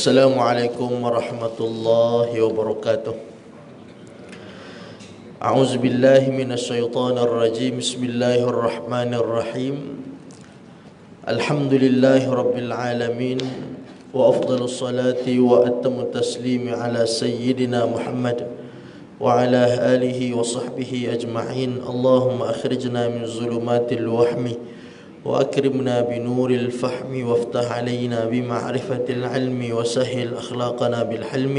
Assalamualaikum warahmatullahi wabarakatuh. A'udzu billahi minasyaitonir rajim. Bismillahirrahmanirrahim. Alhamdulillahi rabbil alamin wa afdhalus salati wa atammu taslimi ala sayyidina Muhammad wa ala alihi wa sahbihi ajma'in. Allahumma akhrijna min zulumatil wahmi وأكرمنا بنور الفهم وافتح علينا بمعرفة العلم وسهل أخلاقنا بالحلم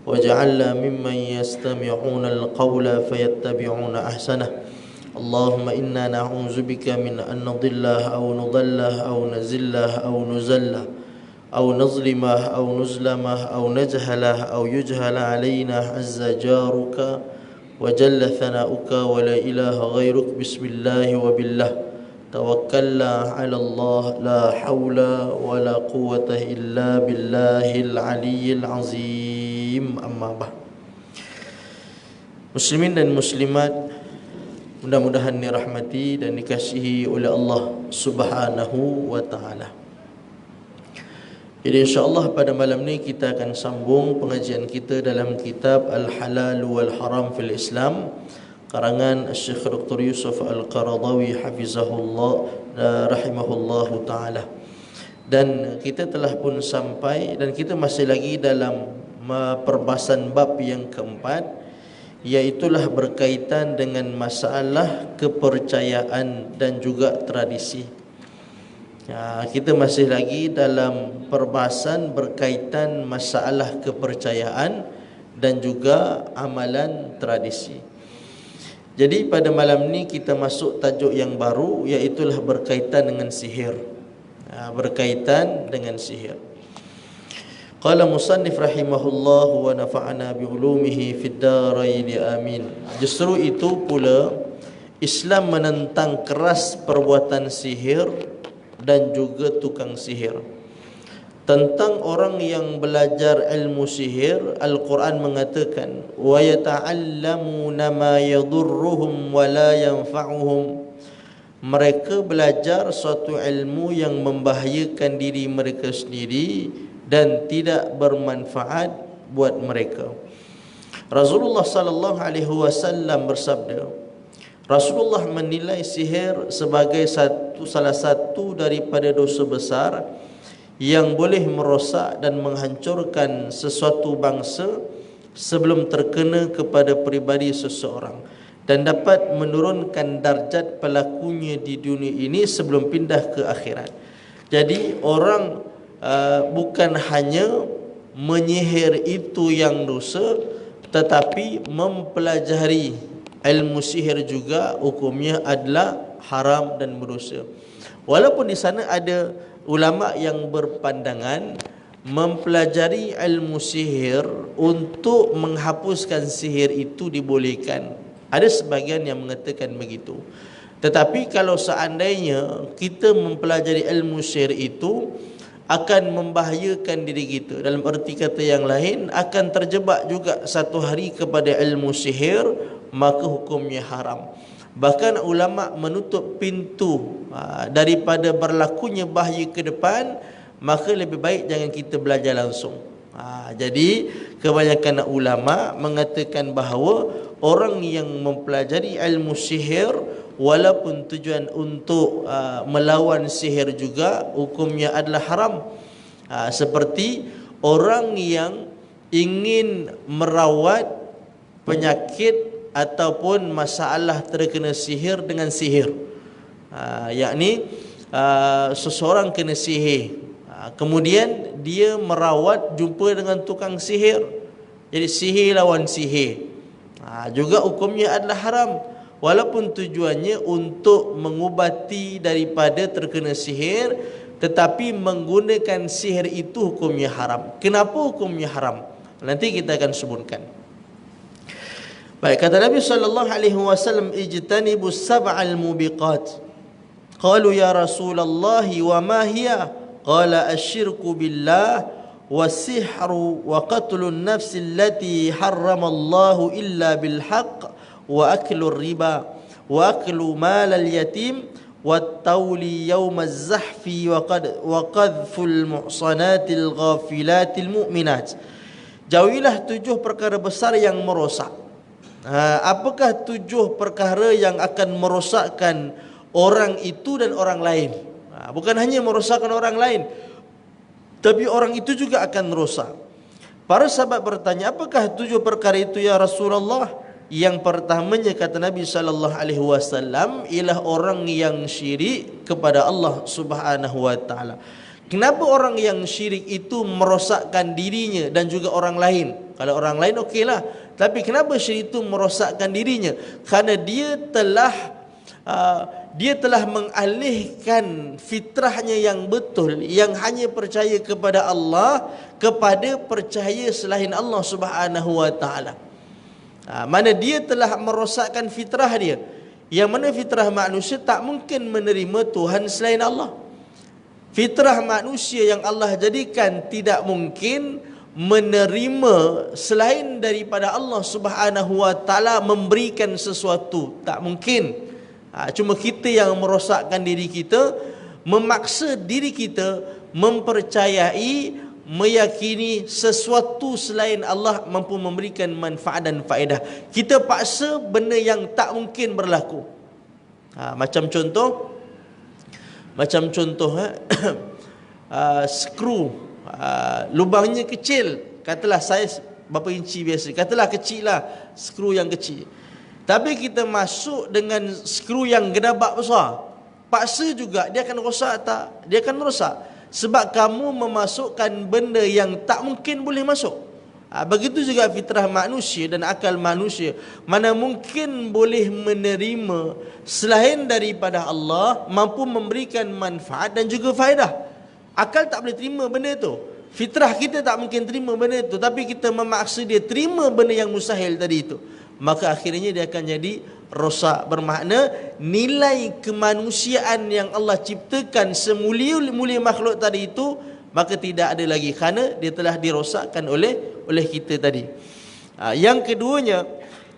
واجعلنا ممن يستمعون القول فيتبعون أحسنه. اللهم إنا نعوذ بك من أن نضل أو نضل أو نزل أو نزل أو نظلم أو نظلم أو نجهل أو يجهل علينا عز جارك وجل ثناؤك ولا إله غيرك. بسم الله وبالله توكلنا على الله لا حول ولا قوة إلا بالله العلي العظيم. أما بعد. Muslimin dan muslimat, mudah-mudahan dirahmati dan dikasihi oleh Allah Subhanahu wa taala. Jadi insya-Allah pada malam ni kita akan sambung pengajian kita dalam kitab Al-Halal wal Haram fil Islam, karangan Syekh Dr. Yusuf Al-Qaradawi hafizahullah rahimahullahu taala. Dan kita telah pun sampai dan kita masih lagi dalam perbahasan bab yang keempat, iaitulah berkaitan dengan masalah kepercayaan dan juga tradisi. Kita masih lagi dalam perbahasan berkaitan masalah kepercayaan dan juga amalan tradisi. Jadi pada malam ni kita masuk tajuk yang baru, iaitulah berkaitan dengan sihir. Berkaitan dengan sihir. Qala musannif rahimahullah wa nafa'ana bi ulumihi fid darain amin. Justru itu pula Islam menentang keras perbuatan sihir dan juga tukang sihir. Tentang orang yang belajar ilmu sihir, Al-Quran mengatakan wa yata'allamuna ma yadurruhum wa la yanfa'uhum. Mereka belajar suatu ilmu yang membahayakan diri mereka sendiri dan tidak bermanfaat buat mereka. Rasulullah sallallahu alaihi wasallam bersabda, Rasulullah menilai sihir sebagai salah satu daripada dosa besar yang boleh merosak dan menghancurkan sesuatu bangsa sebelum terkena kepada peribadi seseorang, dan dapat menurunkan darjat pelakunya di dunia ini sebelum pindah ke akhirat. Jadi orang bukan hanya menyihir itu yang dosa, tetapi mempelajari ilmu sihir juga hukumnya adalah haram dan berdosa. Walaupun di sana ada ulama yang berpandangan mempelajari ilmu sihir untuk menghapuskan sihir itu dibolehkan. Ada sebagian yang mengatakan begitu. Tetapi kalau seandainya kita mempelajari ilmu sihir itu akan membahayakan diri kita, dalam erti kata yang lain akan terjebak juga satu hari kepada ilmu sihir, maka hukumnya haram. Bahkan ulama menutup pintu daripada berlakunya bahaya ke depan, maka lebih baik jangan kita belajar langsung. Jadi kebanyakan ulama mengatakan bahawa orang yang mempelajari ilmu sihir walaupun tujuan untuk melawan sihir juga, hukumnya adalah haram. Seperti orang yang ingin merawat penyakit ataupun masalah terkena sihir dengan sihir, yakni seseorang kena sihir, kemudian dia merawat, jumpa dengan tukang sihir, jadi sihir lawan sihir, juga hukumnya adalah haram. Walaupun tujuannya untuk mengubati daripada terkena sihir, tetapi menggunakan sihir itu hukumnya haram. Kenapa hukumnya haram? Nanti kita akan sebutkan. Baik, kata Nabi sallallahu alaihi wasallam, ijtanibus sab'al mubiqat. Qalu ya Rasulullah wa ma hiya? Qala asyirku billah wasihru wa qatlun nafsi allati harramallahu illa bil haqq wa aklu riba wa aklu mal al yatim wat-tawli yaumaz zahfi wa qadhful muhsanatil ghafilatil mu'minat. Jauhilah 7 perkara besar yang merosak. Apakah 7 perkara yang akan merosakkan orang itu dan orang lain? Bukan hanya merosakkan orang lain, tapi orang itu juga akan merosak. Para sahabat bertanya, apakah 7 perkara itu ya Rasulullah? Yang pertamanya kata Nabi sallallahu alaihi wasallam ialah orang yang syirik kepada Allah Subhanahu wa taala. Kenapa orang yang syirik itu merosakkan dirinya dan juga orang lain? Kalau orang lain okeylah, tapi kenapa syirik itu merosakkan dirinya? Karena dia telah mengalihkan fitrahnya yang betul, yang hanya percaya kepada Allah, kepada percaya selain Allah Subhanahu wa taala. Mana dia telah merosakkan fitrah dia, yang mana fitrah manusia tak mungkin menerima Tuhan selain Allah. Fitrah manusia yang Allah jadikan tidak mungkin menerima selain daripada Allah Subhanahu wa taala memberikan sesuatu, tak mungkin. Cuma kita yang merosakkan diri kita, memaksa diri kita mempercayai, meyakini sesuatu selain Allah mampu memberikan manfaat dan faedah. Kita paksa benda yang tak mungkin berlaku. Macam contoh skru, lubangnya kecil, katalah saiz berapa inci biasa, katalah kecil lah, skru yang kecil. Tapi kita masuk dengan skru yang gedabak besar, paksa juga, dia akan rosak tak? Dia akan rosak. Sebab kamu memasukkan benda yang tak mungkin boleh masuk. Begitu juga fitrah manusia dan akal manusia, mana mungkin boleh menerima selain daripada Allah mampu memberikan manfaat dan juga faedah. Akal tak boleh terima benda itu. Fitrah kita tak mungkin terima benda itu, tapi kita memaksa dia terima benda yang mustahil tadi itu. Maka akhirnya dia akan jadi rosak. Bermakna nilai kemanusiaan yang Allah ciptakan semulia-mulia makhluk tadi itu, maka tidak ada lagi, kerana dia telah dirosakkan oleh kita tadi. Yang keduanya,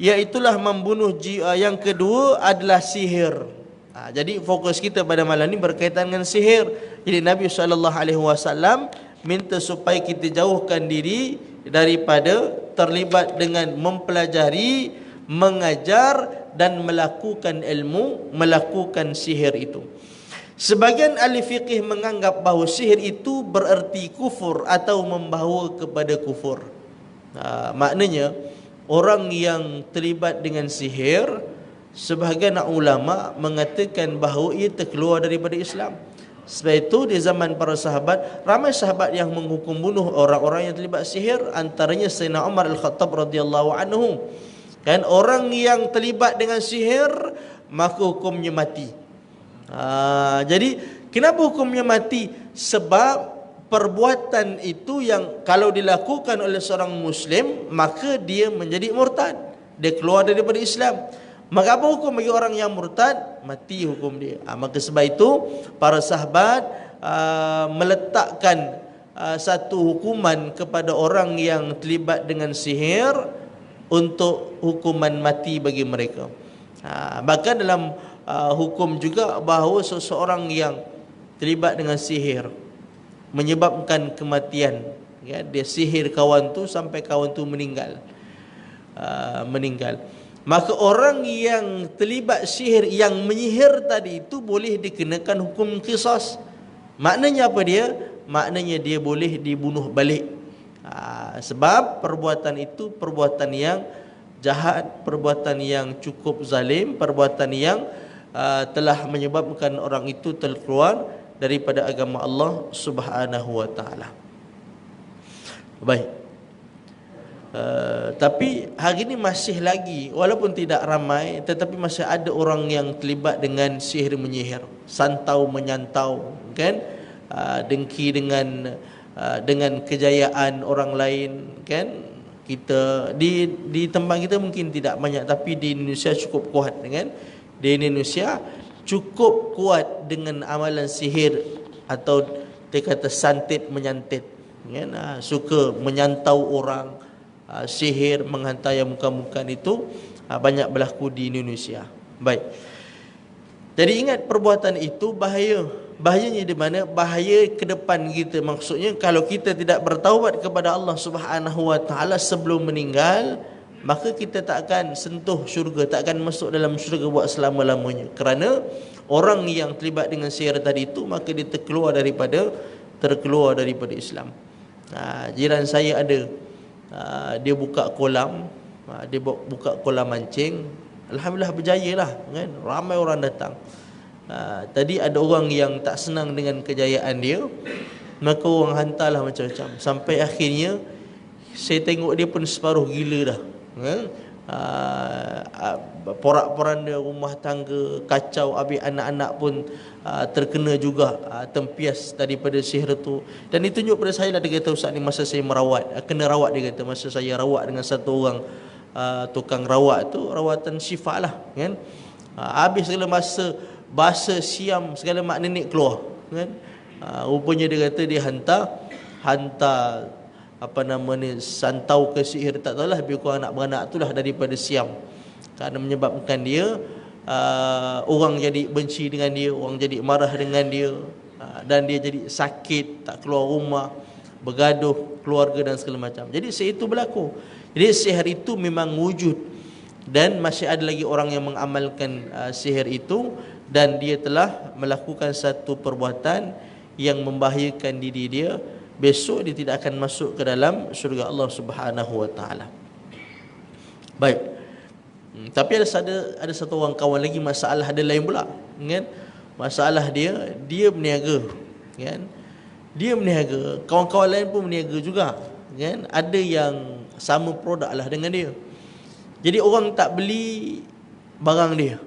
iaitulah membunuh jiwa. Yang kedua adalah sihir. Jadi fokus kita pada malam ini berkaitan dengan sihir. Jadi Nabi SAW minta supaya kita jauhkan diri daripada terlibat dengan mempelajari, mengajar dan melakukan ilmu, melakukan sihir itu. Sebagian ahli fiqih menganggap bahawa sihir itu bererti kufur atau membawa kepada kufur. Maknanya orang yang terlibat dengan sihir, sebahagian ulama mengatakan bahawa ia terkeluar daripada Islam. Sebab itu di zaman para sahabat, ramai sahabat yang menghukum bunuh orang-orang yang terlibat sihir, antaranya Sayyidina Umar Al-Khattab radhiyallahu anhu. Kan orang yang terlibat dengan sihir maka hukumnya mati. Jadi kenapa hukumnya mati? Sebab perbuatan itu yang kalau dilakukan oleh seorang Muslim, maka dia menjadi murtad, dia keluar daripada Islam. Maka apa hukum bagi orang yang murtad? Mati hukum dia. Maka sebab itu para sahabat meletakkan satu hukuman kepada orang yang terlibat dengan sihir untuk hukuman mati bagi mereka. Bahkan dalam hukum juga bahawa seseorang yang terlibat dengan sihir menyebabkan kematian, ya, dia sihir kawan tu sampai kawan tu meninggal, maka orang yang terlibat sihir, yang menyihir tadi itu boleh dikenakan hukum qisas. Maknanya apa dia? Maknanya dia boleh dibunuh balik. Sebab perbuatan itu perbuatan yang jahat, perbuatan yang cukup zalim, perbuatan yang telah menyebabkan orang itu terkeluar daripada agama Allah Subhanahu wa taala. Baik. Tapi hari ini masih lagi, walaupun tidak ramai, tetapi masih ada orang yang terlibat dengan sihir menyihir, santau menyantau, kan? Dengki dengan kejayaan orang lain, kan? Kita di tempat kita mungkin tidak banyak, tapi di Indonesia cukup kuat, kan? Di Indonesia cukup kuat dengan amalan sihir, atau dia kata santit menyantit, kan? Suka menyantau orang, sihir, menghantar yang muka-muka itu banyak berlaku di Indonesia. Baik. Jadi ingat perbuatan itu bahaya. Bahayanya di mana? Bahaya ke depan kita. Maksudnya kalau kita tidak bertaubat kepada Allah Subhanahu wa taala sebelum meninggal, maka kita tak akan sentuh syurga, tak akan masuk dalam syurga buat selama-lamanya. Kerana orang yang terlibat dengan sihir tadi itu, maka dia terkeluar daripada Islam. Jiran saya ada, dia buka kolam, dia buka kolam mancing. Alhamdulillah berjaya lah kan? Ramai orang datang. Tadi ada orang yang tak senang dengan kejayaan dia, maka orang hantarlah macam-macam. Sampai akhirnya saya tengok dia pun separuh gila dah kan? Porak-poranda rumah tangga kacau, habis anak-anak pun terkena juga, tempias daripada sihir tu. Dan itu tunjuk pada saya lah, dia kata, Ustaz ni masa saya merawat, kena rawat, dia kata masa saya rawat dengan satu orang tukang rawat tu, rawatan syifa lah kan. Habis segala masa bahasa Siam segala mak nenek keluar kan. Rupanya dia kata dia hantar apa nama ni, santau ke sihir, tak tahulah, lebih kurang anak beranak tu lah daripada Siam, kerana menyebabkan dia orang jadi benci dengan dia, orang jadi marah dengan dia, dan dia jadi sakit, tak keluar rumah, bergaduh keluarga dan segala macam. Jadi sihir itu berlaku. Jadi sihir itu memang wujud, dan masih ada lagi orang yang mengamalkan sihir itu, dan dia telah melakukan satu perbuatan yang membahayakan diri dia. Besok dia tidak akan masuk ke dalam syurga Allah Subhanahu wa taala. Baik. Tapi ada satu orang kawan lagi, masalah dia lain pula kan. Masalah dia berniaga kan. Dia berniaga, kawan-kawan lain pun berniaga juga kan. Ada yang sama produk lah dengan dia. Jadi orang tak beli barang dia.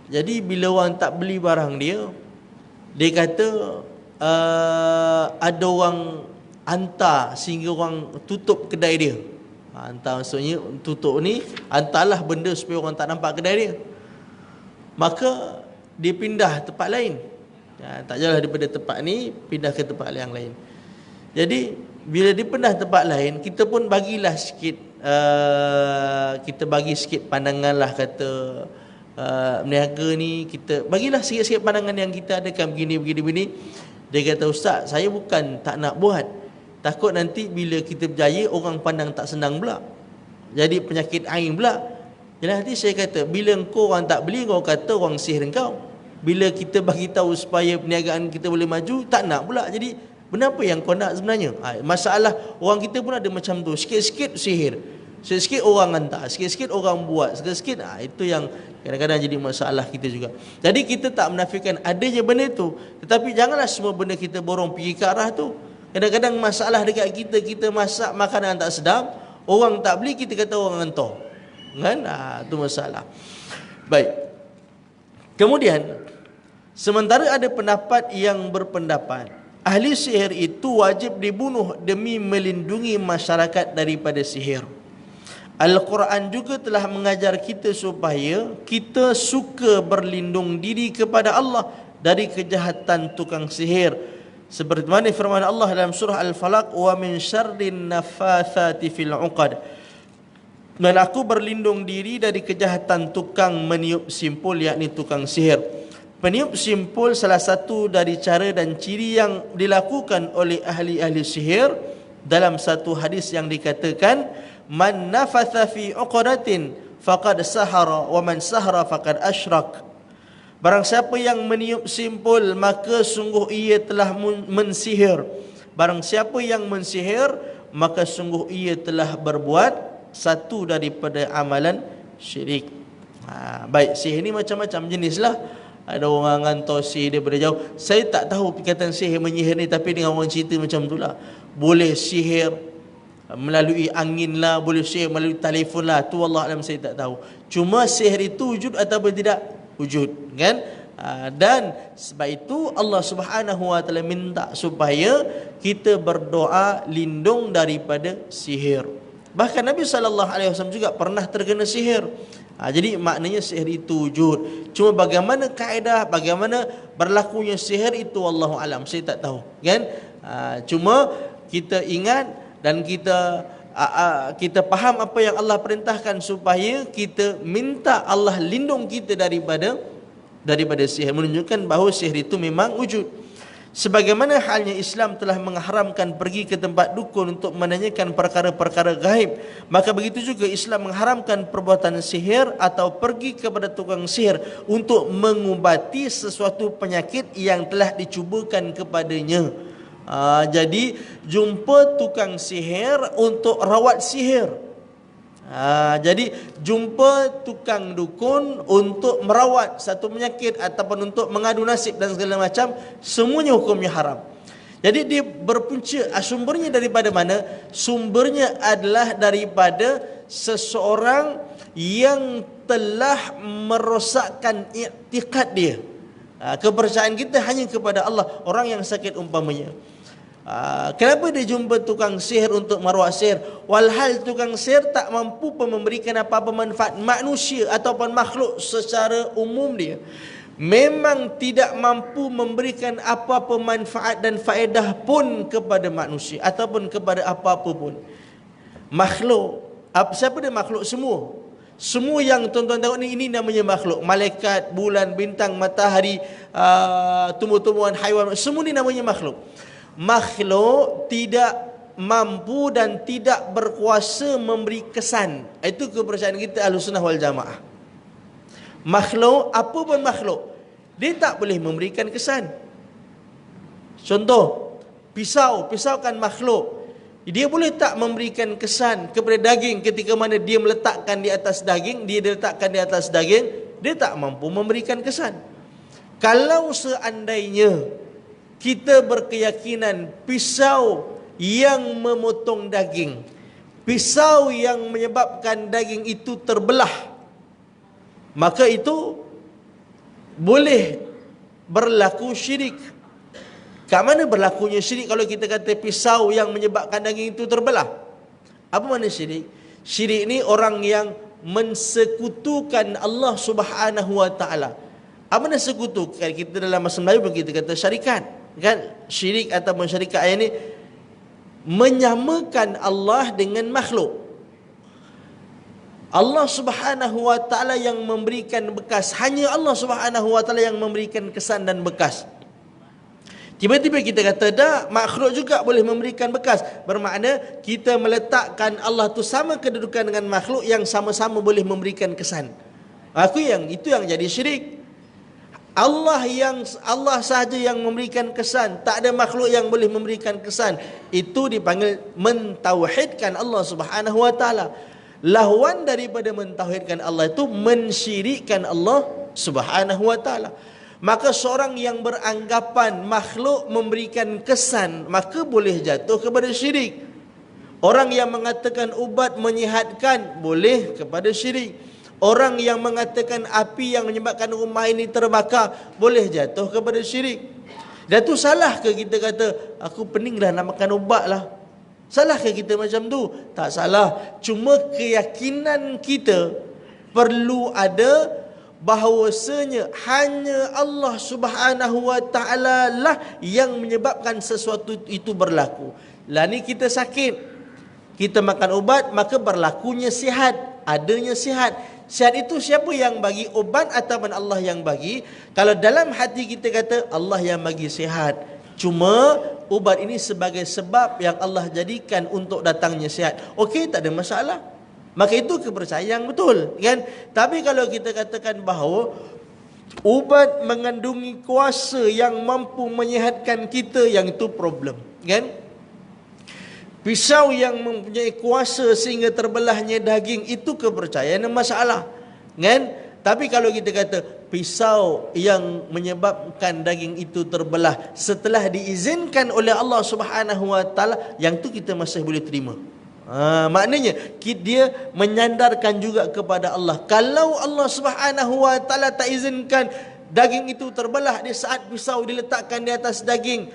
Jadi bila orang tak beli barang dia, dia kata ada orang hantar sehingga orang tutup kedai dia. Hantar maksudnya tutup ni, hantarlah benda supaya orang tak nampak kedai dia. Maka dia pindah tempat lain. Tak jauh daripada tempat ni, pindah ke tempat yang lain. Jadi bila dia pindah tempat lain, kita pun bagilah sikit, kita bagi sikit pandangan lah, kata meniaga ni, kita bagilah sikit-sikit pandangan yang kita ada kan, begini. Dia kata, Ustaz, saya bukan tak nak buat, takut nanti bila kita berjaya orang pandang tak senang pula, jadi penyakit ain pula. Jadi nanti saya kata, bila engkau orang tak beli, kau kata orang sihir engkau. Bila kita bagi tahu supaya perniagaan kita boleh maju, tak nak pula. Jadi benda apa yang kau nak sebenarnya? Masalah orang kita pun ada macam tu, sikit-sikit sihir, sikit-sikit orang hantar, sikit-sikit orang buat, sikit-sikit. Itu yang kadang-kadang jadi masalah kita juga. Jadi kita tak menafikan adanya benda tu, tetapi janganlah semua benda kita borong pergi ke arah tu. Kadang-kadang masalah dekat kita masak makanan tak sedap, orang tak beli, kita kata orang hantar kan. Itu masalah. Baik. Kemudian sementara ada pendapat yang berpendapat ahli sihir itu wajib dibunuh demi melindungi masyarakat daripada sihir. Al-Quran juga telah mengajar kita supaya kita suka berlindung diri kepada Allah dari kejahatan tukang sihir. Seperti mana firman Allah dalam surah Al-Falaq, wa min syarrin naffatsati fil 'uqad. Dan aku berlindung diri dari kejahatan tukang meniup simpul, yakni tukang sihir. Peniup simpul salah satu dari cara dan ciri yang dilakukan oleh ahli-ahli sihir. Dalam satu hadis yang dikatakan, man nafatha fi 'uqdatin faqad sahara wa man sahara faqad asyrak. Barang siapa yang meniup simpul, maka sungguh ia telah mensihir. Barang siapa yang mensihir, maka sungguh ia telah berbuat satu daripada amalan syirik. Baik, sihir ni macam-macam jenis lah. Ada orang hantar sihir daripada jauh. Saya tak tahu perkataan sihir menyihir ni, tapi dengan orang cerita macam tu lah. Boleh sihir melalui angin lah, boleh sihir melalui telefon lah, tu Allah alam, saya tak tahu. Cuma sihir itu wujud ataupun tidak wujud kan. Dan sebab itu Allah Subhanahu wa taala minta supaya kita berdoa lindung daripada sihir. Bahkan Nabi SAW juga pernah terkena sihir. Jadi maknanya sihir itu wujud. Cuma bagaimana kaedah, bagaimana berlakunya sihir itu Allahu alam, saya tak tahu kan. Cuma kita ingat dan kita faham apa yang Allah perintahkan, supaya kita minta Allah lindung kita daripada daripada sihir, menunjukkan bahawa sihir itu memang wujud. Sebagaimana halnya Islam telah mengharamkan pergi ke tempat dukun untuk menanyakan perkara-perkara gaib, maka begitu juga Islam mengharamkan perbuatan sihir atau pergi kepada tukang sihir untuk mengubati sesuatu penyakit yang telah dicubakan kepadanya. Jadi jumpa tukang sihir untuk rawat sihir. Jadi jumpa tukang dukun untuk merawat satu penyakit ataupun untuk mengadu nasib dan segala macam, semuanya hukumnya haram. Jadi dia berpunca, sumbernya daripada mana? Sumbernya adalah daripada seseorang yang telah merosakkan i'tiqad dia. Kepercayaan kita hanya kepada Allah. Orang yang sakit umpamanya, kenapa dia jumpa tukang sihir untuk merawat sihir? Walhal tukang sihir tak mampu memberikan apa-apa manfaat manusia ataupun makhluk secara umum dia. Memang tidak mampu memberikan apa-apa manfaat dan faedah pun kepada manusia ataupun kepada apa-apa pun. Makhluk, siapa dia makhluk? Semua yang tuan-tuan tengok ni, ini namanya makhluk. Malaikat, bulan, bintang, matahari, tumbuh-tumbuhan, haiwan, semua ni namanya makhluk. Makhluk tidak mampu dan tidak berkuasa memberi kesan. Itu kepercayaan kita Ahlussunnah wal Jamaah. Makhluk, apa pun makhluk, dia tak boleh memberikan kesan. Contoh, pisau kan makhluk. Dia boleh tak memberikan kesan kepada daging ketika mana dia meletakkan di atas daging, dia tak mampu memberikan kesan. Kalau seandainya kita berkeyakinan pisau yang memotong daging, pisau yang menyebabkan daging itu terbelah, maka itu boleh berlaku syirik. Kat mana berlakunya syirik kalau kita kata pisau yang menyebabkan daging itu terbelah? Apa makna syirik? Syirik ni orang yang mensekutukan Allah Subhanahu wa taala. Apa makna sekutukan? Kita dalam bahasa Melayu pun kita kata syarikat. Kan syirik ataupun syarikat ayat ni menyamakan Allah dengan makhluk. Allah Subhanahu wa taala yang memberikan bekas, hanya Allah Subhanahu wa taala yang memberikan kesan dan bekas. Tiba-tiba kita kata dah, makhluk juga boleh memberikan bekas. Bermakna kita meletakkan Allah tu sama kedudukan dengan makhluk yang sama-sama boleh memberikan kesan. Itu yang jadi syirik. Allah sahaja yang memberikan kesan, tak ada makhluk yang boleh memberikan kesan. Itu dipanggil mentauhidkan Allah Subhanahu wa taala. Lawan daripada mentauhidkan Allah itu mensyirikkan Allah Subhanahu wa taala. Maka seorang yang beranggapan makhluk memberikan kesan, maka boleh jatuh kepada syirik. Orang yang mengatakan ubat menyihatkan, boleh kepada syirik. Orang yang mengatakan api yang menyebabkan rumah ini terbakar, boleh jatuh kepada syirik. Dan tu salah ke kita kata, aku pening dah nak makan ubat lah? Salah ke kita macam tu? Tak salah. Cuma keyakinan kita perlu ada bahawasanya hanya Allah Subhanahu wa taala lah yang menyebabkan sesuatu itu berlaku. Lah ni kita sakit, kita makan ubat, maka berlakunya sihat, adanya sihat. Sihat itu siapa yang bagi? Ubat ataupun Allah yang bagi? Kalau dalam hati kita kata Allah yang bagi sihat, cuma ubat ini sebagai sebab yang Allah jadikan untuk datangnya sihat, okey, tak ada masalah. Maka itu kepercayaan yang betul, kan? Tapi kalau kita katakan bahawa ubat mengandungi kuasa yang mampu menyihatkan kita, yang itu problem, kan? Pisau yang mempunyai kuasa sehingga terbelahnya daging, itu kepercayaan yang masalah, kan? Tapi kalau kita kata pisau yang menyebabkan daging itu terbelah setelah diizinkan oleh Allah Subhanahu wa taala, yang tu kita masih boleh terima. Maknanya dia menyandarkan juga kepada Allah. Kalau Allah Subhanahu wa taala tak izinkan daging itu terbelah di saat pisau diletakkan di atas daging,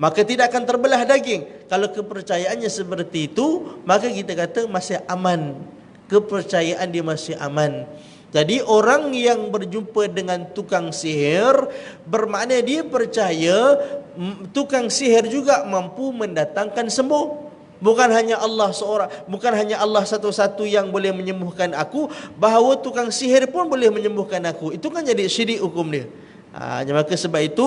maka tidak akan terbelah daging. Kalau kepercayaannya seperti itu, maka kita kata masih aman. Kepercayaan dia masih aman. Jadi orang yang berjumpa dengan tukang sihir, bermakna dia percaya tukang sihir juga mampu mendatangkan sembuh. bukan hanya Allah seorang, bukan hanya Allah satu-satu yang boleh menyembuhkan aku, bahawa tukang sihir pun boleh menyembuhkan aku. Itu kan jadi syirik hukum dia. Maka sebab itu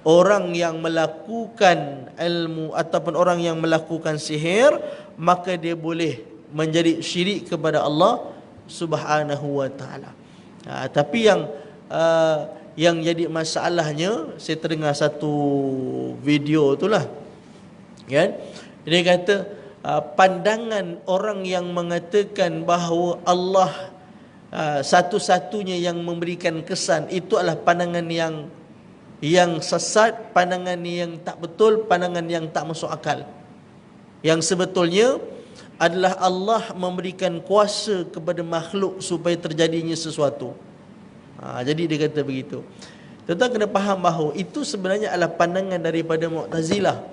orang yang melakukan ilmu ataupun orang yang melakukan sihir, maka dia boleh menjadi syirik kepada Allah Subhanahu wa taala. Tapi yang jadi masalahnya, saya terdengar satu video itulah, kan? Dia kata pandangan orang yang mengatakan bahawa Allah satu-satunya yang memberikan kesan, itu adalah pandangan yang sesat, pandangan yang tak betul, pandangan yang tak masuk akal. Yang sebetulnya adalah Allah memberikan kuasa kepada makhluk supaya terjadinya sesuatu. Jadi dia kata begitu. Tuan-tuan kena faham bahawa itu sebenarnya adalah pandangan daripada Mu'tazilah.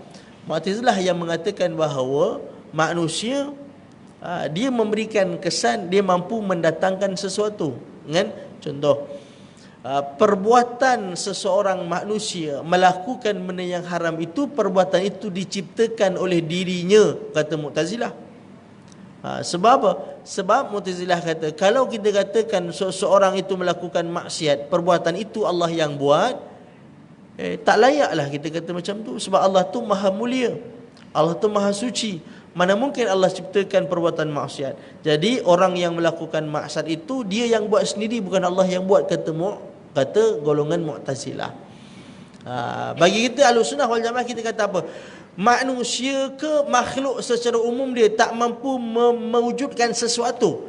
Mu'tazilah yang mengatakan bahawa manusia dia memberikan kesan, dia mampu mendatangkan sesuatu, kan? Contoh, perbuatan seseorang manusia melakukan benda yang haram itu, perbuatan itu diciptakan oleh dirinya, kata Mu'tazilah. Sebab apa? Sebab Mu'tazilah kata, kalau kita katakan seseorang itu melakukan maksiat, perbuatan itu Allah yang buat, tak layaklah kita kata macam tu. Sebab Allah tu maha mulia, Allah tu maha suci. Mana mungkin Allah ciptakan perbuatan maksiat. Jadi orang yang melakukan maksiat itu dia yang buat sendiri, bukan Allah yang buat, kata golongan Mu'tazilah. Bagi kita Ahlussunnah wal Jamaah, kita kata apa? Manusia ke makhluk secara umum dia tak mampu mewujudkan sesuatu.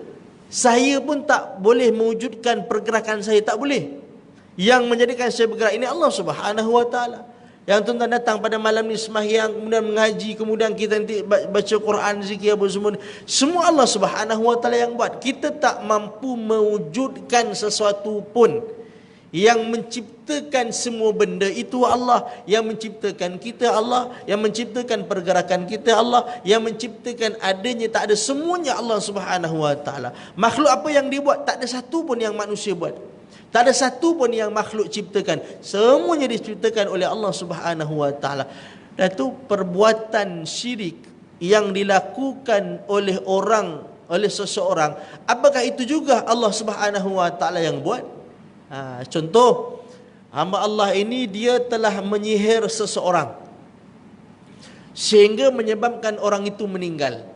Saya pun tak boleh mewujudkan pergerakan saya, tak boleh. Yang menjadikan saya bergerak ini Allah Subhanahu wa taala. Yang tuan-tuan datang pada malam ni sembahyang, kemudian mengaji, kemudian kita nanti baca Quran, zikir apa semua, semua Allah Subhanahu wa taala yang buat. Kita tak mampu mewujudkan sesuatu pun. Yang menciptakan semua benda itu Allah, yang menciptakan kita Allah, yang menciptakan pergerakan kita Allah, yang menciptakan adanya tak ada, semuanya Allah Subhanahu wa taala. Makhluk apa yang dibuat, tak ada satu pun yang manusia buat. Tak ada satu pun yang makhluk ciptakan. Semuanya diciptakan oleh Allah Subhanahu wa taala. Dan itu perbuatan syirik yang dilakukan oleh seseorang, apakah itu juga Allah Subhanahu wa taala yang buat? Contoh, hamba Allah ini dia telah menyihir seseorang sehingga menyebabkan orang itu meninggal.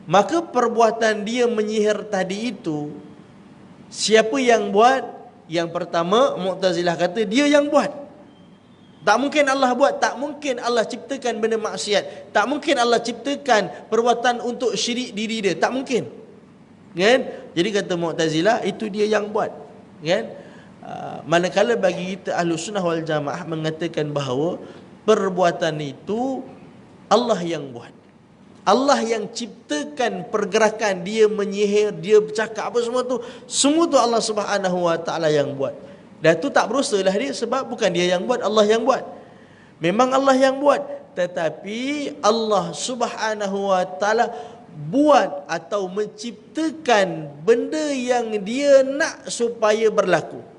Maka perbuatan dia menyihir tadi itu, siapa yang buat? Yang pertama, Mu'tazilah kata dia yang buat. Tak mungkin Allah buat, tak mungkin Allah ciptakan benda maksiat, tak mungkin Allah ciptakan perbuatan untuk syirik diri dia, tak mungkin, kan? Jadi kata Mu'tazilah, itu dia yang buat, kan? Manakala bagi kita Ahlussunnah wal Jamaah mengatakan bahawa perbuatan itu Allah yang buat. Allah yang ciptakan pergerakan, dia menyihir, dia bercakap apa semua tu Allah Subhanahu wa taala yang buat. Dan tu tak berusahalah dia, sebab bukan dia yang buat, Allah yang buat. Memang Allah yang buat, tetapi Allah Subhanahu wa taala buat atau menciptakan benda yang dia nak supaya berlaku.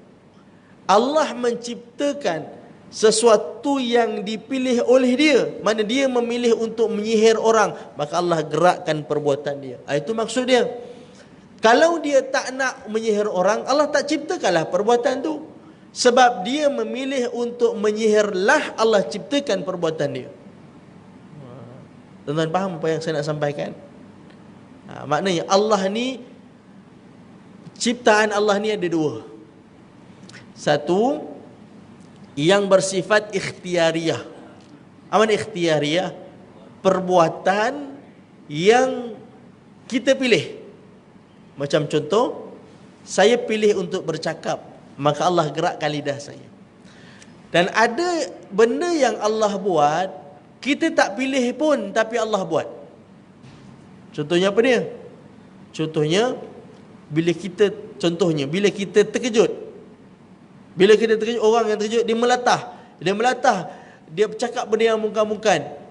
Allah menciptakan sesuatu yang dipilih oleh dia. Mana dia memilih untuk menyihir orang, maka Allah gerakkan perbuatan dia. Itu maksud dia. Kalau dia tak nak menyihir orang, Allah tak ciptakanlah perbuatan tu. Sebab dia memilih untuk menyihirlah, Allah ciptakan perbuatan dia. Tuan-tuan faham apa yang saya nak sampaikan? Maknanya Allah ni, ciptaan Allah ni ada dua. Satu, yang bersifat ikhtiariyah. Apa ikhtiariyah? Perbuatan yang kita pilih. Macam contoh, saya pilih untuk bercakap, maka Allah gerakkan lidah saya. Dan ada benda yang Allah buat, kita tak pilih pun, tapi Allah buat. Contohnya apa dia? Contohnya, bila kita terkejut. Bila kita terkejut, orang yang terkejut, dia melatah, dia bercakap benda yang mungkar-mungkar.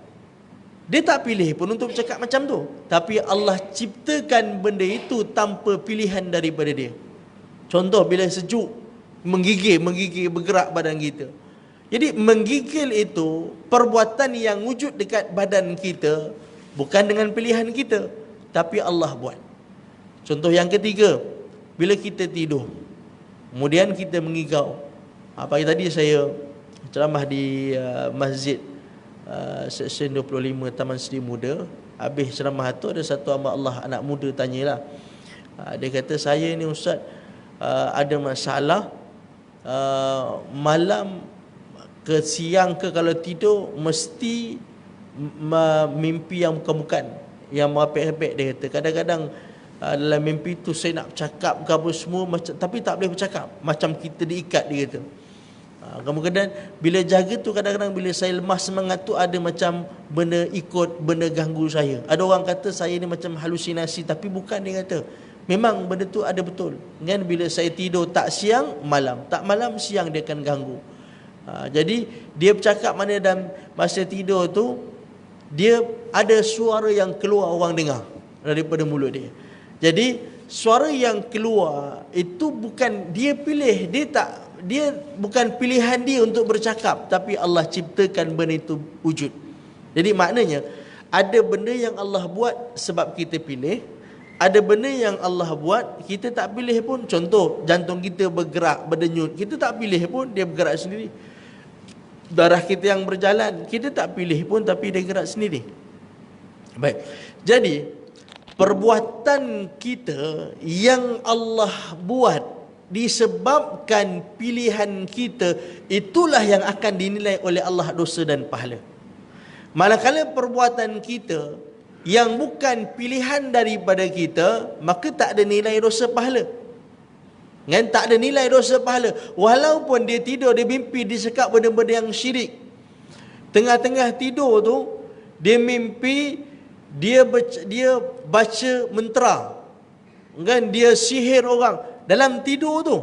Dia tak pilih pun untuk bercakap macam tu, tapi Allah ciptakan benda itu tanpa pilihan daripada dia. Contoh, bila sejuk, menggigil bergerak badan kita. Jadi menggigil itu perbuatan yang wujud dekat badan kita, Bukan dengan pilihan kita, tapi Allah buat. Contoh yang ketiga, bila kita tidur, kemudian kita mengigau. Pagi tadi saya ceramah di masjid Seksyen 25 Taman Seri Muda. Habis ceramah tu ada satu hamba Allah, anak muda, tanyalah. Dia kata, saya ni ustaz, ada masalah malam ke siang ke kalau tidur mesti mimpi yang bukan-bukan, yang merepek-repek. Dia kata kadang-kadang dalam mimpi tu saya nak bercakap ke apa semua macam, tapi tak boleh bercakap, macam kita diikat, dia kata. Kemudian bila jaga tu, kadang-kadang bila saya lemah semangat tu, ada macam benda ikut, benda ganggu saya. Ada orang kata saya ni macam halusinasi, tapi bukan, dia kata. Memang benda tu ada betul. Kan bila saya tidur tak siang, malam, tak malam, siang, dia akan ganggu. Jadi dia bercakap mana dalam masa tidur tu, dia ada suara yang keluar, orang dengar daripada mulut dia. Jadi suara yang keluar itu bukan dia pilih, dia bukan pilihan dia untuk bercakap, tapi Allah ciptakan benda itu wujud. Jadi maknanya ada benda yang Allah buat sebab kita pilih, ada benda yang Allah buat kita tak pilih pun. Contoh, jantung kita bergerak, berdenyut, kita tak pilih pun, dia bergerak sendiri. Darah kita yang berjalan, kita tak pilih pun, tapi dia gerak sendiri. Baik. Jadi perbuatan kita yang Allah buat disebabkan pilihan kita, itulah yang akan dinilai oleh Allah dosa dan pahala. Manakala perbuatan kita yang bukan pilihan daripada kita, maka tak ada nilai dosa pahala. Kan? Tak ada nilai dosa pahala. Walaupun dia tidur, dia mimpi, dia cakap benda-benda yang syirik. Tengah-tengah tidur tu, dia mimpi, dia baca mentera. Kan? Dia sihir orang. Dalam tidur tu,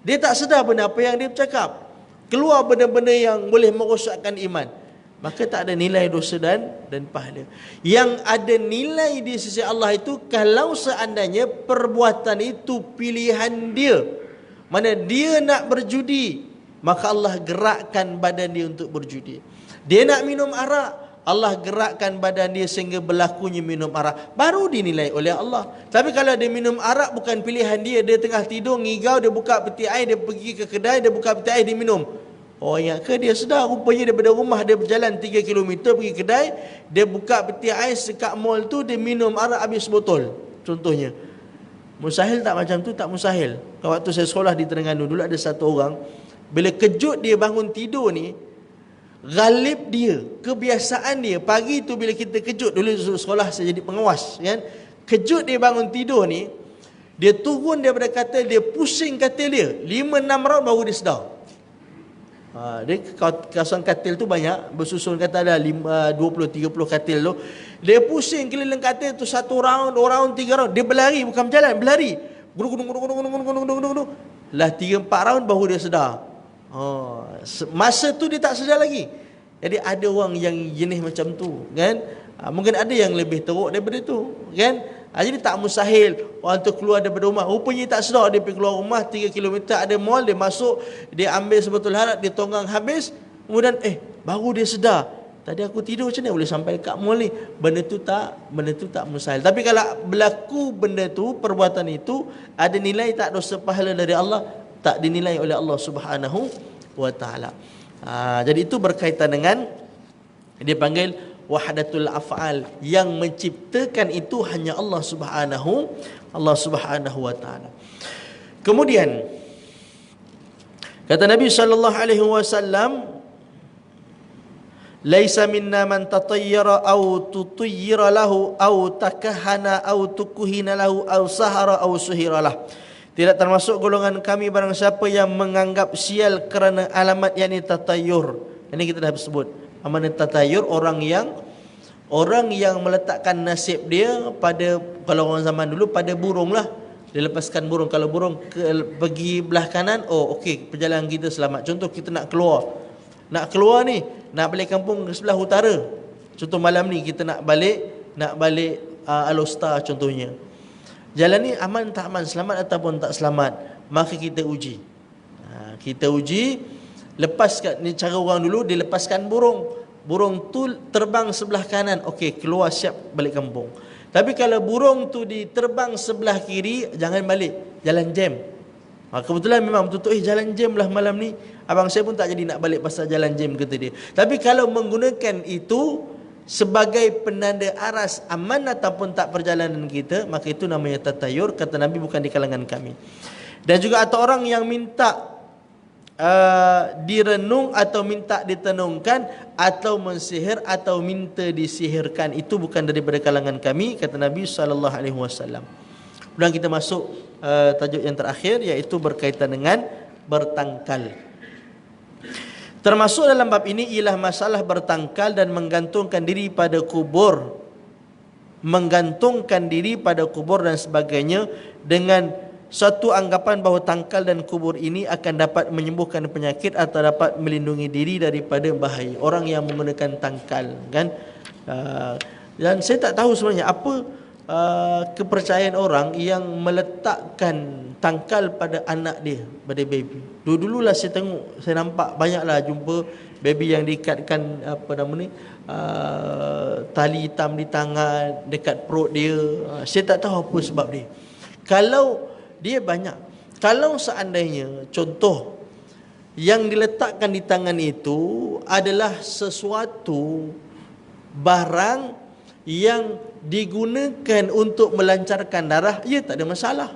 dia tak sedar benda apa yang dia bercakap. Keluar benda-benda yang boleh merosakkan iman. Maka tak ada nilai dosa dan pahala. Yang ada nilai di sisi Allah itu kalau seandainya perbuatan itu pilihan dia. Mana dia nak berjudi, maka Allah gerakkan badan dia untuk berjudi. Dia nak minum arak, Allah gerakkan badan dia sehingga berlakunya minum arak, baru dinilai oleh Allah. Tapi kalau dia minum arak bukan pilihan dia, dia tengah tidur ngigau, dia buka peti air, dia pergi ke kedai, dia buka peti air, dia minum. Oh, ingat ke dia sedar? Rupanya daripada rumah dia berjalan 3 km pergi kedai, dia buka peti air dekat mall tu, dia minum arak habis botol. Contohnya. Mustahil tak macam tu? Tak mustahil. Waktu saya sekolah di Terengganu dulu, ada satu orang, bila kejut dia bangun tidur ni, galib dia, kebiasaan dia, pagi tu bila kita kejut, dulu sekolah saya jadi pengawas, kan? Kejut dia bangun tidur ni, dia turun daripada katil, dia pusing katil dia 5-6 round baru dia sedar. Dia kawasan katil tu banyak, bersusun, kata ada 20-30 katil tu. Dia pusing keliling katil tu 1 round, 2 round, 3 round. Dia berlari, bukan berjalan, berlari. Lah 3-4 round baru dia sedar. Masa tu dia tak sedar lagi. Jadi ada orang yang jenis macam tu, kan? Mungkin ada yang lebih teruk daripada tu, kan? Jadi tak mustahil orang tu keluar daripada rumah. Rupanya tak sedar, dia pergi keluar rumah 3 km, ada mall, dia masuk, dia ambil sebetul harap, dia tonggang habis. Kemudian baru dia sedar, tadi aku tidur macam mana boleh sampai dekat mall ni. Benda tu tak mustahil. Tapi kalau berlaku benda tu, perbuatan itu, ada nilai tak dosa pahala dari Allah? Tak dinilai oleh Allah Subhanahu wa taala. Jadi itu berkaitan dengan dia panggil wahdatul af'al, yang menciptakan itu hanya Allah Subhanahu wa taala. Kemudian kata Nabi sallallahu alaihi wasallam, laisa minna man tatayyara aw tutayyira lahu aw takahana aw tukuhina lahu aw sahara aw suhira lah. Tidak termasuk golongan kami barang siapa yang menganggap sial kerana alamat yakni tatayyur. Ini kita dah sebut. Amanah tatayur, orang yang meletakkan nasib dia pada, kalau orang zaman dulu, pada burung lah. Dia lepaskan burung. Kalau burung pergi belah kanan, okey, perjalanan kita selamat. Contoh kita nak keluar ni, nak balik kampung sebelah utara. Contoh malam ni kita nak balik Alostar contohnya. Jalan ni aman tak aman, selamat ataupun tak selamat, maka kita uji. Lepaskan, ni cara orang dulu, dia lepaskan burung. burung tu terbang sebelah kanan, okey, keluar siap balik kampung. Tapi kalau burung tu diterbang sebelah kiri, jangan balik, jalan jam. Kebetulan memang betul-betul jalan jam lah malam ni. Abang saya pun tak jadi nak balik pasal jalan jam, kata dia. Tapi kalau menggunakan itu sebagai penanda aras aman ataupun tak perjalanan kita, maka itu namanya tatayur, kata Nabi, bukan di kalangan kami. Dan juga atau orang yang minta direnung atau minta ditenungkan atau mensihir atau minta disihirkan, itu bukan daripada kalangan kami, kata Nabi SAW. Kemudian kita masuk tajuk yang terakhir, iaitu berkaitan dengan bertangkal. Termasuk dalam bab ini ialah masalah bertangkal dan menggantungkan diri pada kubur, menggantungkan diri pada kubur dan sebagainya, dengan satu anggapan bahawa tangkal dan kubur ini akan dapat menyembuhkan penyakit atau dapat melindungi diri daripada bahaya. Orang yang menggunakan tangkal, kan? Dan saya tak tahu sebenarnya apa kepercayaan orang yang meletakkan tangkal pada anak dia, pada baby. Dulu-dululah saya tengok, saya nampak banyaklah jumpa baby yang diikatkan tali hitam di tangan dekat perut dia. Saya tak tahu apa sebab dia. Kalau dia banyak, kalau seandainya contoh yang diletakkan di tangan itu adalah sesuatu barang yang digunakan untuk melancarkan darah, ya tak ada masalah.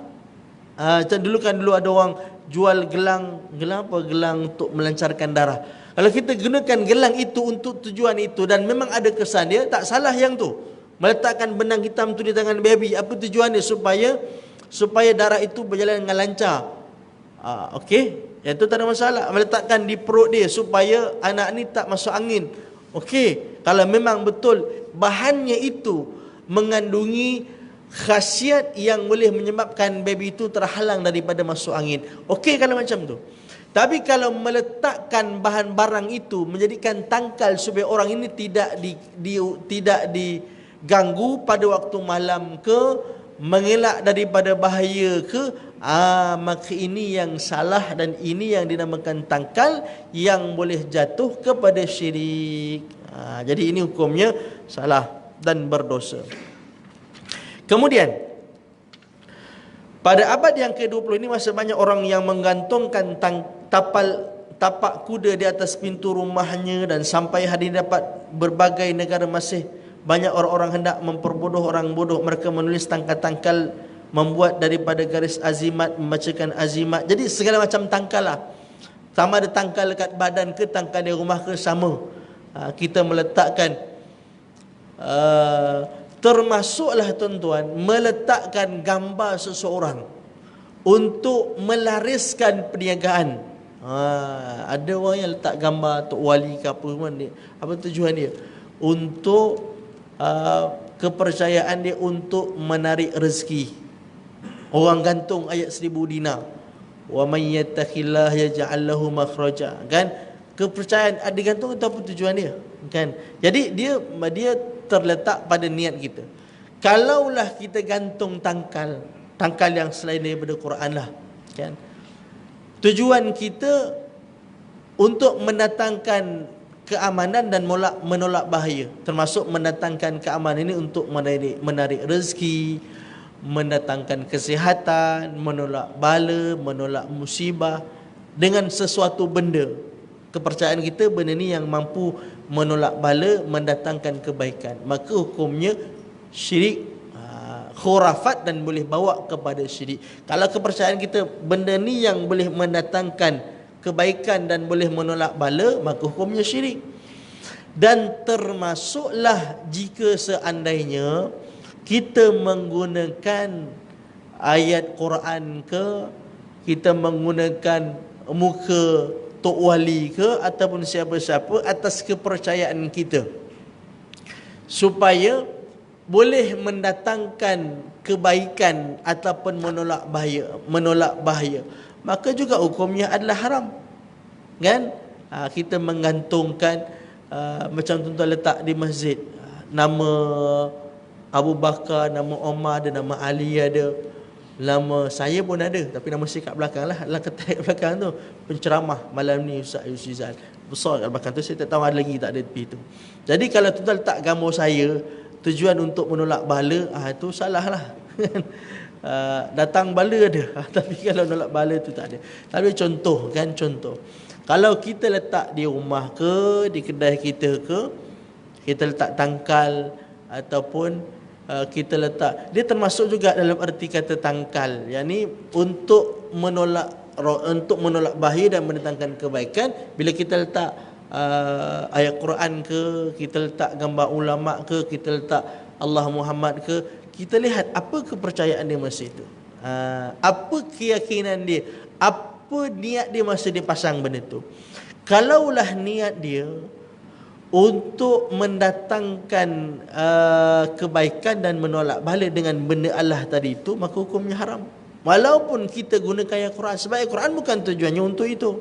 Macam dulu ada orang jual gelang untuk melancarkan darah. Kalau kita gunakan gelang itu untuk tujuan itu dan memang ada kesan dia, tak salah yang tu. Meletakkan benang hitam tu di tangan baby, apa tujuannya? Supaya darah itu berjalan dengan lancar. Okey, itu tak ada masalah. Meletakkan di perut dia supaya anak ni tak masuk angin. Okey, kalau memang betul bahannya itu mengandungi khasiat yang boleh menyebabkan baby itu terhalang daripada masuk angin, okey kalau macam tu. Tapi kalau meletakkan bahan barang itu menjadikan tangkal supaya orang ini tidak diganggu pada waktu malam ke, mengelak daripada bahaya ke, maka ini yang salah dan ini yang dinamakan tangkal yang boleh jatuh kepada syirik. Jadi ini hukumnya salah dan berdosa. Kemudian pada abad yang ke-20 ini masih banyak orang yang menggantungkan tapak kuda di atas pintu rumahnya, dan sampai hari ini dapat berbagai negara masih banyak orang-orang hendak memperbodoh orang bodoh. Mereka menulis tangkal-tangkal, membuat daripada garis azimat, membacakan azimat. Jadi segala macam tangkal lah. Sama ada tangkal dekat badan ke, tangkal di rumah ke, sama. Kita meletakkan, termasuklah tuan-tuan, meletakkan gambar seseorang untuk melariskan perniagaan. Ada orang yang letak gambar Tok Wali ke apa, apa tujuan dia? Untuk kepercayaan dia untuk menarik rezeki. Orang gantung ayat 1000 dinar, wa may yattaqillah yaj'al lahu makhraja, kan? Kepercayaan digantung itu apa tujuan dia, kan? Jadi dia terletak pada niat kita. Kalaulah kita gantung tangkal yang selain daripada Quran lah, kan? Tujuan kita untuk mendatangkan keamanan dan menolak bahaya, termasuk mendatangkan keamanan ini untuk menarik rezeki, mendatangkan kesihatan, menolak bala, menolak musibah dengan sesuatu benda. Kepercayaan kita benda ni yang mampu menolak bala, mendatangkan kebaikan, maka hukumnya syirik, khurafat, dan boleh bawa kepada syirik. Kalau kepercayaan kita benda ni yang boleh mendatangkan kebaikan dan boleh menolak bala, maka hukumnya syirik. Dan termasuklah jika seandainya kita menggunakan ayat Quran ke, kita menggunakan muka Tok Wali ke, ataupun siapa-siapa atas kepercayaan kita, supaya boleh mendatangkan kebaikan ataupun menolak bahaya, maka juga hukumnya adalah haram, kan? Kita menggantungkan macam tuan-tuan letak di masjid nama Abu Bakar, nama Omar ada, nama Ali ada, nama saya pun ada, tapi nama saya kat belakang lah, dalam ketek belakang tu, penceramah malam ni Ustaz Yusizal. besar kat belakang tu, saya tak tahu ada lagi tak ada tepi tu. Jadi kalau tuan letak gambar saya tujuan untuk menolak bala, itu salah lah. Datang bala ada, tapi kalau nolak bala tu tak ada. Tapi contoh kan, contoh. Kalau kita letak di rumah ke, di kedai kita ke, kita letak tangkal ataupun kita letak, dia termasuk juga dalam erti kata tangkal, yakni untuk menolak bahaya dan mendatangkan kebaikan. Bila kita letak ayat Quran ke, kita letak gambar ulama ke, kita letak Allah Muhammad ke, kita lihat apa kepercayaan dia masa itu, apa keyakinan dia, apa niat dia masa dia pasang benda tu. Kalaulah niat dia untuk mendatangkan kebaikan dan menolak bala dengan benda Allah tadi itu, maka hukumnya haram. Walaupun kita gunakan ayat Quran, sebab ayat Quran bukan tujuannya untuk itu.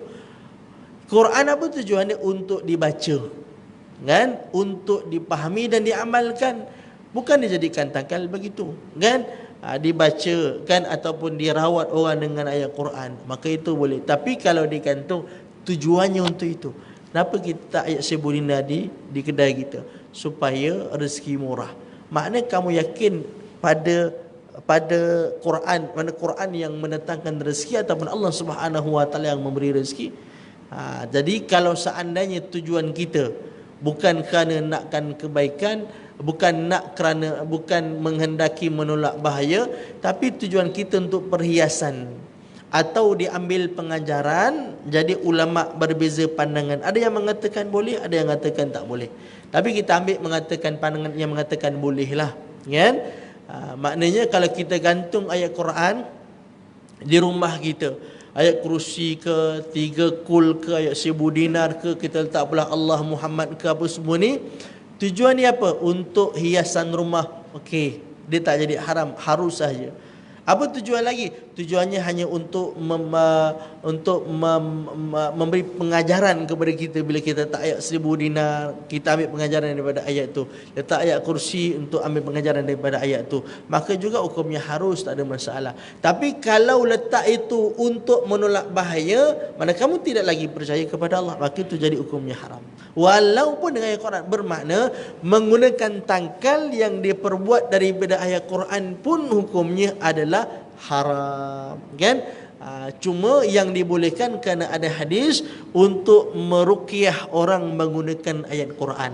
Quran apa tujuannya? Untuk dibaca, kan? Untuk dipahami dan diamalkan, bukan dijadikan tangkal begitu, kan? Dibaca kan, ataupun dirawat orang dengan ayat Quran, maka itu boleh. Tapi kalau digantung tujuannya untuk itu, kenapa kita ayat sebulina di kedai kita? Supaya rezeki murah. Maknanya kamu yakin pada Quran, mana Quran yang mendatangkan rezeki ataupun Allah Subhanahu wa taala yang memberi rezeki. Jadi kalau seandainya tujuan kita bukan kerana nakkan kebaikan, bukan menghendaki menolak bahaya, tapi tujuan kita untuk perhiasan atau diambil pengajaran, jadi ulama berbeza pandangan. Ada yang mengatakan boleh, ada yang mengatakan tak boleh. Tapi kita ambil mengatakan pandangan yang mengatakan boleh lah, kan? Maknanya kalau kita gantung ayat Quran di rumah kita, ayat kursi ke, 3 kul ke, ayat 1000 dinar ke, kita letak pula Allah Muhammad ke, apa semua ni, tujuan ni apa? Untuk hiasan rumah. Okey, dia tak jadi haram, harus saja. Apa tujuan lagi? Tujuannya hanya untuk memberi pengajaran kepada kita. Bila kita letak ayat 1000 dinar, kita ambil pengajaran daripada ayat tu. Letak ayat kursi untuk ambil pengajaran daripada ayat tu, maka juga hukumnya harus, tak ada masalah. Tapi kalau letak itu untuk menolak bahaya, mana kamu tidak lagi percaya kepada Allah, maka itu jadi hukumnya haram. Walaupun dengan ayat Quran, bermakna menggunakan tangkal yang diperbuat daripada ayat Quran pun hukumnya adalah haram, kan? Cuma yang dibolehkan kerana ada hadis untuk meruqyah orang menggunakan ayat Quran,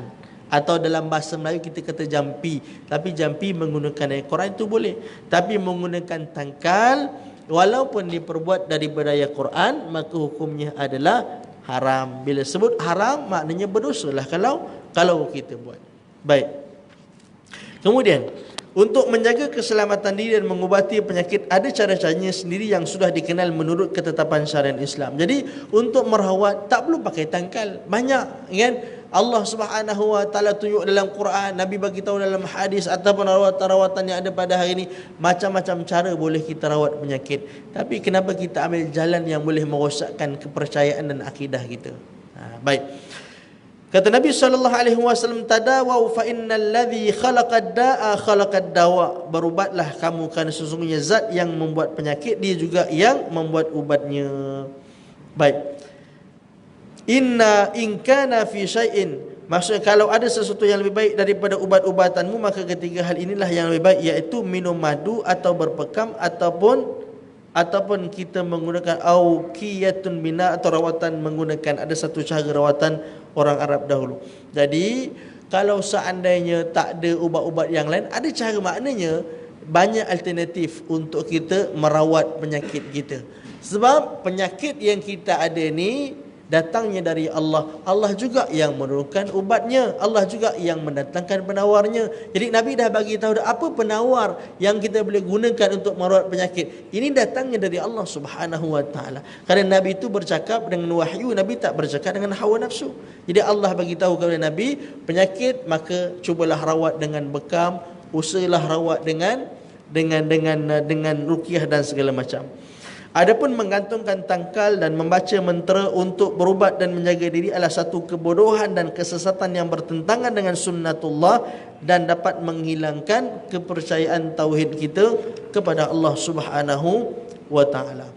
atau dalam bahasa Melayu kita kata jampi. Tapi jampi menggunakan ayat Quran itu boleh. Tapi menggunakan tangkal walaupun diperbuat daripada ayat Quran, maka hukumnya adalah haram. Bila sebut haram, maknanya berdosalah kalau kita buat. Baik. Kemudian, untuk menjaga keselamatan diri dan mengubati penyakit, ada cara-caranya sendiri yang sudah dikenal menurut ketetapan syariat Islam. Jadi untuk merawat tak perlu pakai tangkal, banyak, kan? Allah Subhanahu wa taala tunjuk dalam Quran, Nabi bagi tahu dalam hadis, ataupun rawatan yang ada pada hari ini, macam-macam cara boleh kita rawat penyakit. Tapi kenapa kita ambil jalan yang boleh merosakkan kepercayaan dan akidah kita? Baik. Kata Nabi SAW, tadawau fa innal ladzi khalaqad da'a khalaqad dawa. Berubatlah kamu kerana sesungguhnya zat yang membuat penyakit, dia juga yang membuat ubatnya. Baik. Inna in kana fi syai'in, maksudnya kalau ada sesuatu yang lebih baik daripada ubat-ubatanmu, maka ketiga hal inilah yang lebih baik, iaitu minum madu atau berpekam, ataupun kita menggunakan auqiyatun bina, atau rawatan menggunakan, ada satu cara rawatan orang Arab dahulu. Jadi kalau seandainya tak ada ubat-ubat yang lain, ada cara, maknanya banyak alternatif untuk kita merawat penyakit kita. Sebab penyakit yang kita ada ni datangnya dari Allah. Allah juga yang menurunkan ubatnya, Allah juga yang mendatangkan penawarnya. Jadi Nabi dah bagi tahu apa penawar yang kita boleh gunakan untuk merawat penyakit. Ini datangnya dari Allah Subhanahu wa taala. Kerana Nabi itu bercakap dengan wahyu, Nabi tak bercakap dengan hawa nafsu. Jadi Allah bagi tahu kepada Nabi penyakit, maka cubalah rawat dengan bekam, usahalah rawat dengan ruqyah dan segala macam. Adapun menggantungkan tangkal dan membaca mentera untuk berubat dan menjaga diri adalah satu kebodohan dan kesesatan yang bertentangan dengan sunnatullah dan dapat menghilangkan kepercayaan tauhid kita kepada Allah Subhanahu wa taala.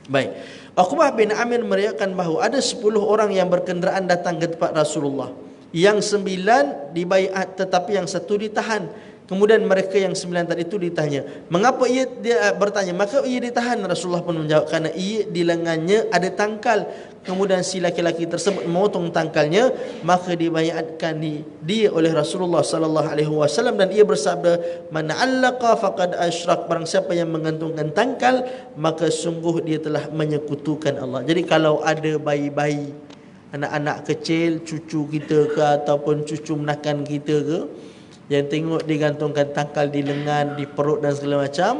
Baik. Uqbah bin Amir meriwayatkan bahawa ada 10 orang yang berkenderaan datang ke tempat Rasulullah. Yang 9 dibaiat tetapi yang 1 ditahan. Kemudian mereka yang 9 tadi itu ditanya, mengapa dia bertanya, maka ia ditahan. Rasulullah pun menjawab, kerana ia di lengannya ada tangkal. Kemudian si laki-laki tersebut memotong tangkalnya, maka dibaiatkan dia oleh Rasulullah sallallahu alaihi wasallam, dan ia bersabda, man 'allaqa faqad asyrak, barang siapa yang mengantungkan tangkal maka sungguh dia telah menyekutukan Allah. Jadi kalau ada bayi-bayi, anak-anak kecil, cucu kita ke ataupun cucu menakan kita ke, yang tengok digantungkan tangkal di lengan, di perut dan segala macam,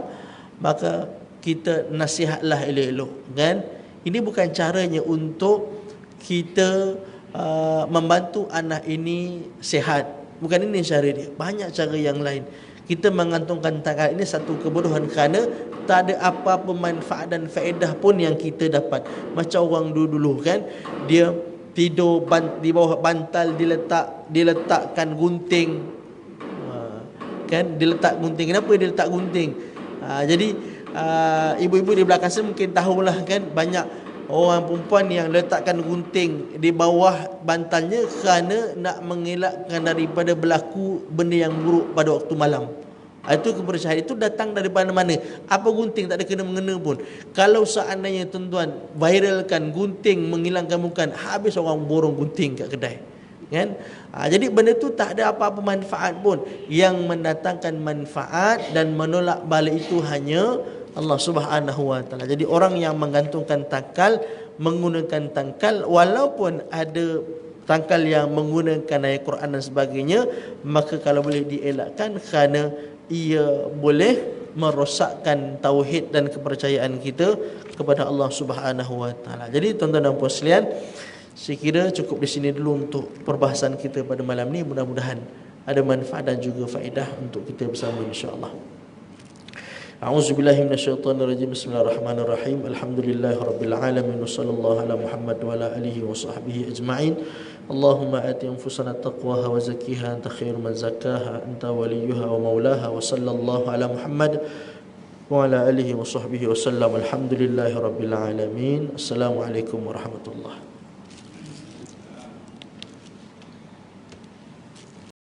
maka kita nasihatlah elok-elok, kan? Ini bukan caranya untuk kita membantu anak ini sihat. Bukan ini cara dia. Banyak cara yang lain. Kita mengantungkan tangkal ini satu kebodohan, kerana tak ada apa-apa manfaat dan faedah pun yang kita dapat. Macam orang dulu-dulu, kan, dia tidur di bawah bantal, diletakkan gunting, kan, diletak gunting. Kenapa dia letak gunting? Jadi ibu-ibu di belakang saya mungkin tahulah, kan, banyak orang perempuan yang letakkan gunting di bawah bantalnya kerana nak mengelakkan daripada berlaku benda yang buruk pada waktu malam. Itu kepercayaan itu datang daripada mana? Apa gunting tak ada kena-mengena pun. Kalau seandainya tuan-tuan viralkan gunting menghilangkan bukan, habis orang borong gunting kat kedai, kan? Jadi benda tu tak ada apa-apa manfaat pun. Yang mendatangkan manfaat dan menolak balik itu hanya Allah Subhanahu wa taala. Jadi orang yang menggantungkan tangkal, menggunakan tangkal, walaupun ada tangkal yang menggunakan ayat Quran dan sebagainya, maka kalau boleh dielakkan, kerana ia boleh merosakkan tauhid dan kepercayaan kita kepada Allah Subhanahu wa taala. Jadi tuan-tuan dan puan sekalian, saya kira cukup di sini dulu untuk perbahasan kita pada malam ni. Mudah-mudahan ada manfaat dan juga faedah untuk kita bersama, insya-Allah. A'udzubillahi minasyaitonirrajim. Bismillahirrahmanirrahim. Alhamdulillahirabbil alamin, wassallallahu ala Muhammad wa ala alihi wa sahbihi ajma'in. Allahumma ati anfusana taqwaha wa zakkiha anta khairu man zakkaha anta waliyuha wa maulaha, wa sallallahu ala Muhammad wa ala alihi wa sahbihi wa sallam. Alhamdulillahirabbil alamin. Assalamualaikum warahmatullahi